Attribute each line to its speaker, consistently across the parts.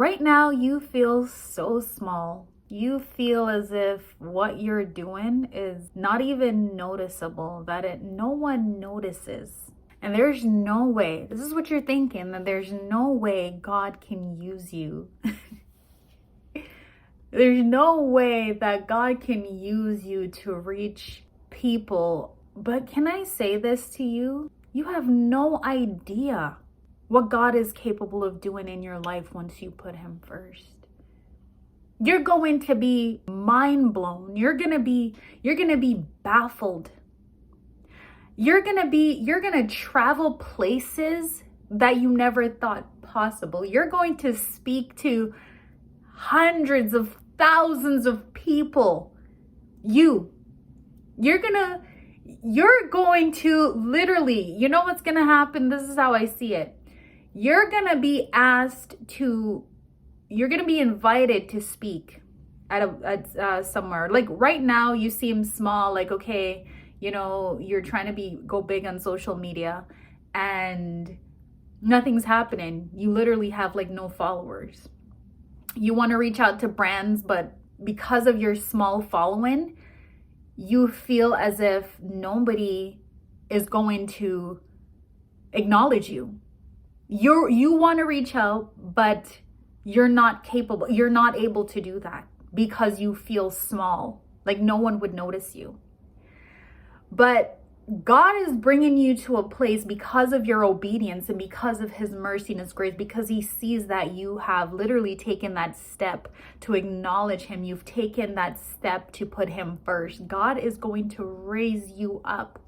Speaker 1: Right now, you feel so small. You feel as if what you're doing is not even noticeable, that no one notices. And there's no way, this is what you're thinking, that there's no way God can use you. There's no way that God can use you to reach people. But can I say this to you? You have no idea what God is capable of doing in your life once you put him first. You're going to be mind blown. You're going to be baffled. You're going to travel places that you never thought possible. You're going to speak to hundreds of thousands of people. You're going to literally, you know what's going to happen? This is how I see it. You're going to be invited to speak at somewhere. Like right now you seem small, like, okay, you know, you're trying to go big on social media and nothing's happening. You literally have like no followers. You want to reach out to brands, but because of your small following, you feel as if nobody is going to acknowledge you. You want to reach out, but you're not capable. You're not able to do that because you feel small, like no one would notice you. But God is bringing you to a place because of your obedience and because of his mercy and his grace, because he sees that you have literally taken that step to acknowledge him. You've taken that step to put him first. God is going to raise you up.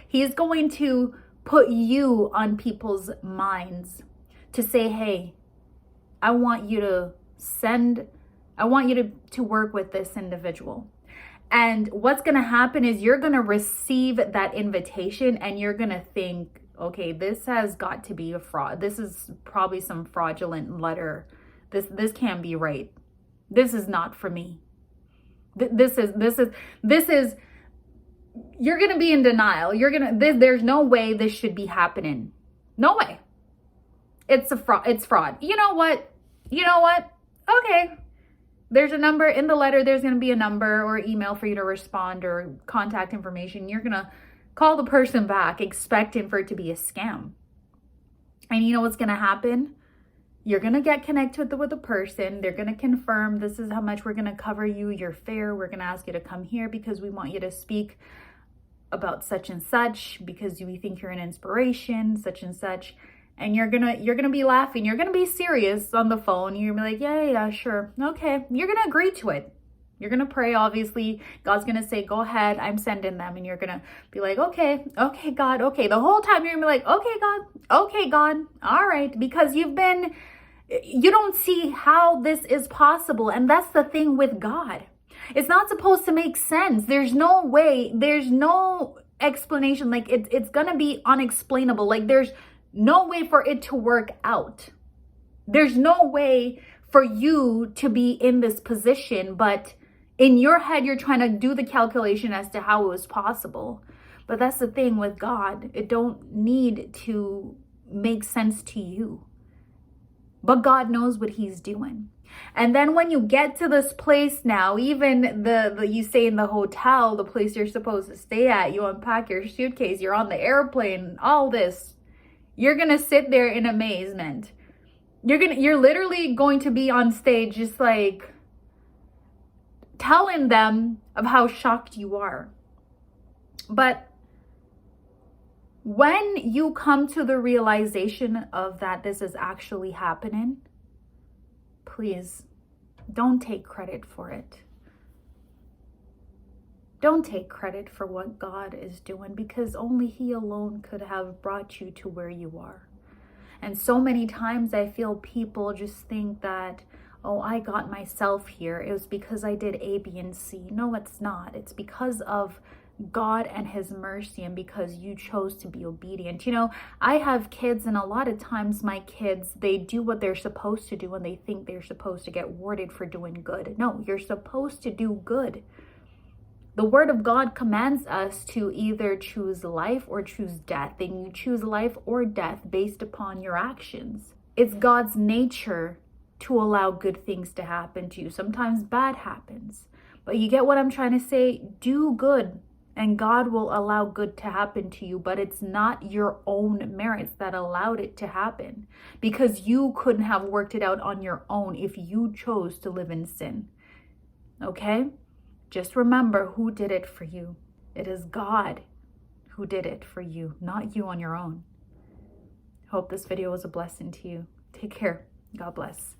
Speaker 1: He is going to put you on people's minds to say, hey, I want you to work with this individual. And what's going to happen is you're going to receive that invitation and you're going to think, okay, this has got to be a fraud. This is probably some fraudulent letter. This can't be right. This is not for me. This is, you're going to be in denial. There's no way this should be happening. No way. It's a fraud. It's fraud. You know what? Okay. There's a number in the letter. There's going to be a number or email for you to respond or contact information. You're going to call the person back expecting for it to be a scam. And you know what's going to happen? You're going to get connected with the person. They're going to confirm this is how much we're going to cover you. You're fair. We're going to ask you to come here because we want you to speak about such and such because we think you're an inspiration, such and such. And you're gonna be laughing. You're gonna be serious on the phone. You're gonna be like, yeah, sure, okay. You're gonna agree to it. You're gonna pray. Obviously, God's gonna say, go ahead. I'm sending them, and you're gonna be like, okay, God, okay. The whole time you're gonna be like, okay, God, all right, because you don't see how this is possible, and that's the thing with God. It's not supposed to make sense. There's no way. There's no explanation. Like it's gonna be unexplainable. Like there's no way for it to work out. There's no way for you to be in this position, but in your head, you're trying to do the calculation as to how it was possible. But that's the thing with God. It don't need to make sense to you. But God knows what he's doing. And then when you get to this place now, even you stay in the hotel, the place you're supposed to stay at, you unpack your suitcase, you're on the airplane, all this. You're going to sit there in amazement. You're literally going to be on stage just like telling them of how shocked you are. But when you come to the realization of that this is actually happening, please don't take credit for it. Don't take credit for what God is doing because only he alone could have brought you to where you are. And so many times I feel people just think that, oh, I got myself here. It was because I did A, B, and C. No, it's not. It's because of God and his mercy and because you chose to be obedient. You know, I have kids and a lot of times my kids, they do what they're supposed to do and they think they're supposed to get rewarded for doing good. No, you're supposed to do good. The word of God commands us to either choose life or choose death. And you choose life or death based upon your actions. It's God's nature to allow good things to happen to you. Sometimes bad happens. But you get what I'm trying to say? Do good and God will allow good to happen to you, but it's not your own merits that allowed it to happen, because you couldn't have worked it out on your own if you chose to live in sin. Okay? Just remember who did it for you. It is God who did it for you, not you on your own. Hope this video was a blessing to you. Take care. God bless.